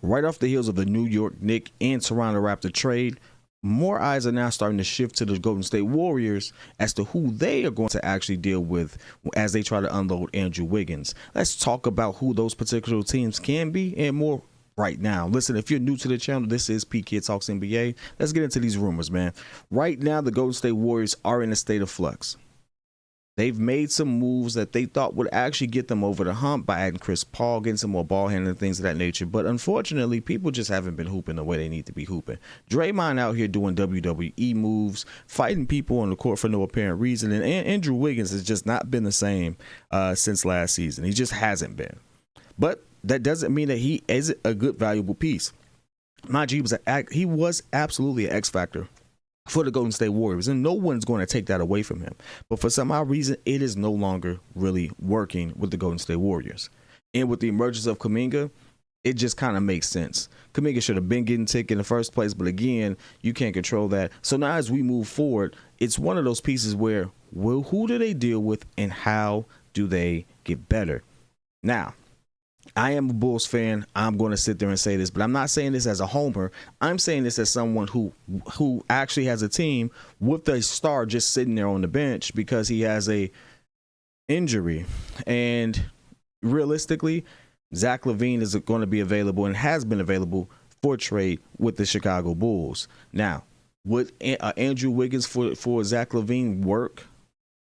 right off the heels of the New York Knicks and Toronto Raptor trade, more eyes are now starting to shift to the Golden State Warriors as to who they are going to actually deal with as they try to unload Andrew Wiggins. Let's talk about who those particular teams can be and more right now. Listen, if you're new to the channel, this is P.kidd Talks NBA. Let's get into these rumors, man. Right now, the Golden State Warriors are in a state of flux. They've made some moves that they thought would actually get them over the hump by adding Chris Paul, getting some more ball handling, things of that nature. But unfortunately, people just haven't been hooping the way they need to be hooping. Draymond out here doing WWE moves, fighting people on the court for no apparent reason. And Andrew Wiggins has just not been the same since last season. He just hasn't been. But that doesn't mean that he isn't a good, valuable piece. Mind you, he was absolutely an X factor for the Golden State Warriors, and no one's going to take that away from him. But for some odd reason, it is no longer really working with the Golden State Warriors. And with the emergence of Kuminga, it just kind of makes sense. Kuminga should have been getting tick in the first place, but again, you can't control that. So now as we move forward, it's one of those pieces where, who do they deal with and how do they get better? Now, I am a Bulls fan. I'm going to sit there and say this, but I'm not saying this as a homer. I'm saying this as someone who actually has a team with a star just sitting there on the bench because he has a injury. And realistically, Zach LaVine is going to be available and has been available for trade with the Chicago Bulls. Now, would Andrew Wiggins for Zach LaVine work?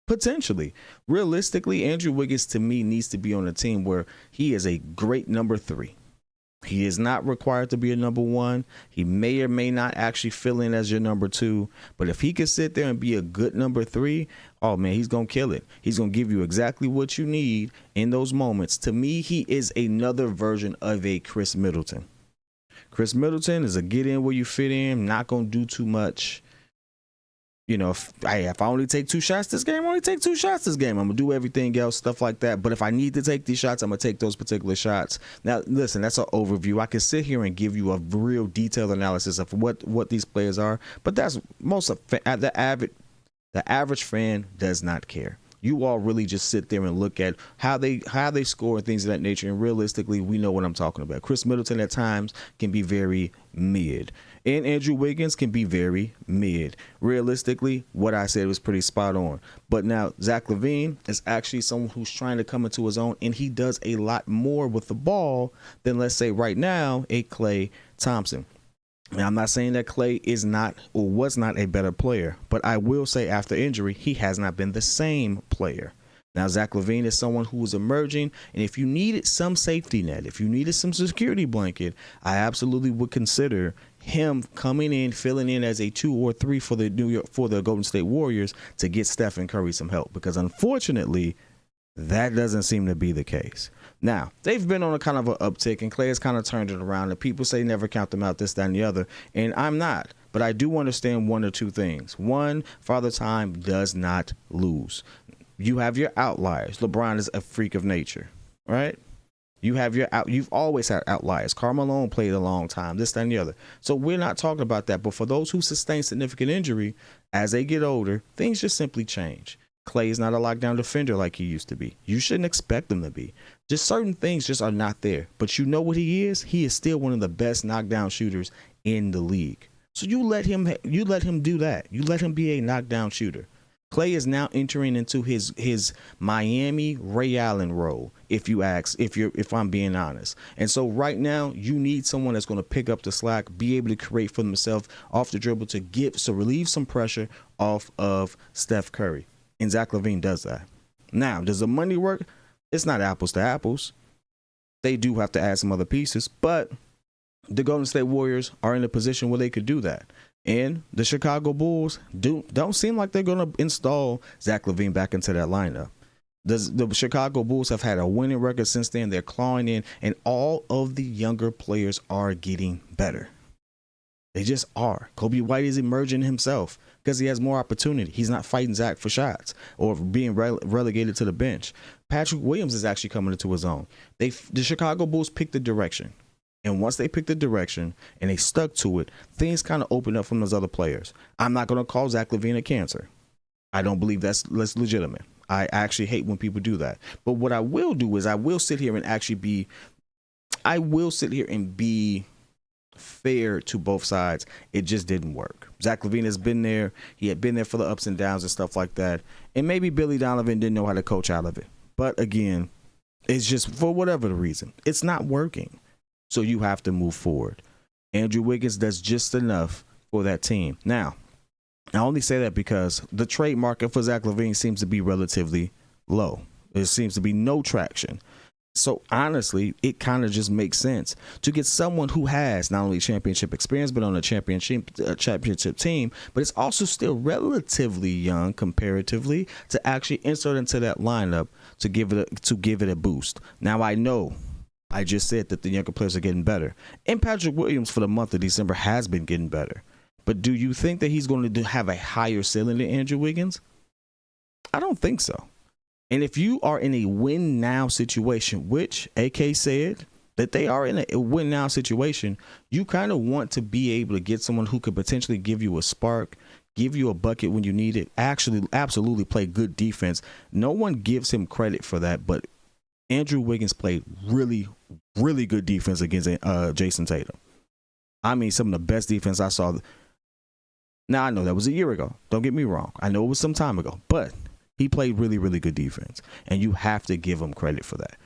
Potentially. Realistically, Andrew Wiggins to me needs to be on a team where he is a great number 3. He is not required to be a number 1. He may or may not actually fill in as your number 2. But if he could sit there and be a good number 3, oh man, he's going to kill it. He's going to give you exactly what you need in those moments. To me, he is another version of a Chris Middleton. Chris Middleton is a get in where you fit in, not going to do too much. You know, if I only take 2 shots this game, I only take 2 shots this game. I'm going to do everything else, stuff like that. But if I need to take these shots, I'm going to take those particular shots. Now, listen, that's an overview. I can sit here and give you a real detailed analysis of what these players are. But that's most of the average fan does not care. You all really just sit there and look at how they score and things of that nature. And realistically, we know what I'm talking about. Chris Middleton at times can be very mid. And Andrew Wiggins can be very mid. Realistically, what I said was pretty spot on. But now Zach LaVine is actually someone who's trying to come into his own, and he does a lot more with the ball than, let's say, right now, a Klay Thompson. Now, I'm not saying that Klay is not or was not a better player, but I will say after injury, he has not been the same player. Now, Zach LaVine is someone who is emerging, and if you needed some safety net, if you needed some security blanket, I absolutely would consider him coming in, filling in as a 2 or 3 for the Golden State Warriors to get Stephen Curry some help, because unfortunately, that doesn't seem to be the case. Now, they've been on a kind of an uptick, and Klay has kind of turned it around, and people say never count them out, this, that, and the other, and I'm not. But I do understand one or two things. One, Father Time does not lose. You have your outliers. LeBron is a freak of nature, right? You've always had outliers. Karl Malone played a long time, this, that, and the other. So we're not talking about that. But for those who sustain significant injury, as they get older, things just simply change. Klay is not a lockdown defender like he used to be. You shouldn't expect him to be. Just certain things just are not there. But you know what he is? He is still one of the best knockdown shooters in the league. So you let him do that. You let him be a knockdown shooter. Klay is now entering into his Miami Ray Allen role, if I'm being honest. And so right now, you need someone that's going to pick up the slack, be able to create for themselves off the dribble to relieve some pressure off of Steph Curry. And Zach LaVine does that. Now, does the money work? It's not apples to apples. They do have to add some other pieces, but the Golden State Warriors are in a position where they could do that. And the Chicago Bulls don't seem like they're going to install Zach LaVine back into that lineup. The Chicago Bulls have had a winning record since then. They're clawing in, and all of the younger players are getting better. They just are. Kobe White is emerging himself because he has more opportunity. He's not fighting Zach for shots or being relegated to the bench. Patrick Williams is actually coming into his own. The Chicago Bulls picked the direction. And once they picked the direction and they stuck to it, things kind of opened up from those other players. I'm not going to call Zach LaVine a cancer. I don't believe that's legitimate. I actually hate when people do that. But what I will do is I will sit here and actually be I will sit here and be fair to both sides. It just didn't work. Zach LaVine has been there. He had been there for the ups and downs and stuff like that. And maybe Billy Donovan didn't know how to coach out of it. But again, it's just for whatever the reason, it's not working. So you have to move forward. Andrew Wiggins does just enough for that team. Now, I only say that because the trade market for Zach LaVine seems to be relatively low. There seems to be no traction. So honestly, it kind of just makes sense to get someone who has not only championship experience, but on a championship team, but it's also still relatively young comparatively to actually insert into that lineup to give it a boost. Now I know I just said that the younger players are getting better, and Patrick Williams for the month of December has been getting better. But do you think that he's going to have a higher ceiling than Andrew Wiggins? I don't think so. And if you are in a win-now situation, which AK said that they are in a win-now situation, you kind of want to be able to get someone who could potentially give you a spark, give you a bucket when you need it, actually absolutely play good defense. No one gives him credit for that, but Andrew Wiggins played really, really good defense against Jason Tatum. I mean, some of the best defense I saw. Now, I know that was a year ago. Don't get me wrong. I know it was some time ago, but he played really, really good defense, and you have to give him credit for that.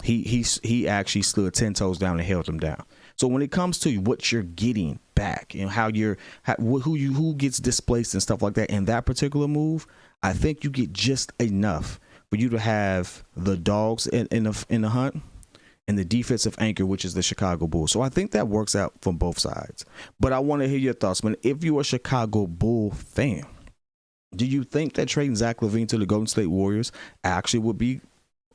He actually stood 10 toes down and held them down. So when it comes to what you're getting back and who gets displaced and stuff like that in that particular move, I think you get just enough for you to have the dogs in the hunt and the defensive anchor, which is the Chicago Bulls. So I think that works out from both sides. But I want to hear your thoughts, man. If you're a Chicago Bull fan, do you think that trading Zach LaVine to the Golden State Warriors actually would be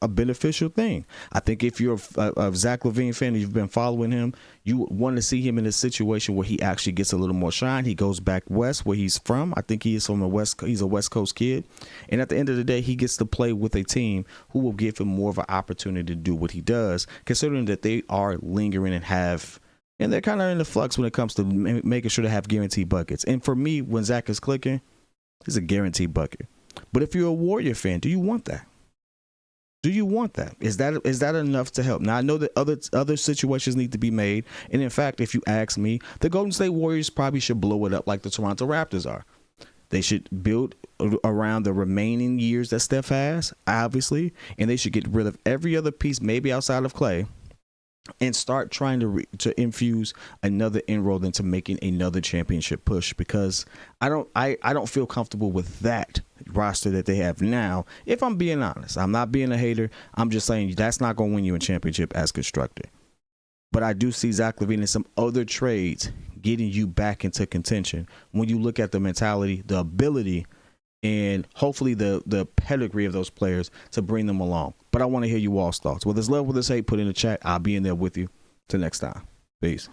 a beneficial thing? I think if you're a Zach LaVine fan and you've been following him, you want to see him in a situation where he actually gets a little more shine. He goes back west where he's from. I think he is from he's a West Coast kid. And at the end of the day, he gets to play with a team who will give him more of an opportunity to do what he does, considering that they are lingering and they're kind of in the flux when it comes to making sure they have guaranteed buckets. And for me, when Zach is clicking, it's a guaranteed bucket. But if you're a Warrior fan, do you want that? Do you want that? Is that enough to help? Now, I know that other situations need to be made. And in fact, if you ask me, the Golden State Warriors probably should blow it up like the Toronto Raptors are. They should build around the remaining years that Steph has, obviously, and they should get rid of every other piece, maybe outside of Clay, and start trying to infuse another inroad into making another championship push, because I don't feel comfortable with that roster that they have now. If I'm being honest, I'm not being a hater. I'm just saying that's not going to win you a championship as constructed. But I do see Zach LaVine and some other trades getting you back into contention when you look at the mentality, the ability, and hopefully the pedigree of those players to bring them along. But I want to hear you all's thoughts. Whether it's love, whether it's hate, put in the chat. I'll be in there with you. Till next time. Peace.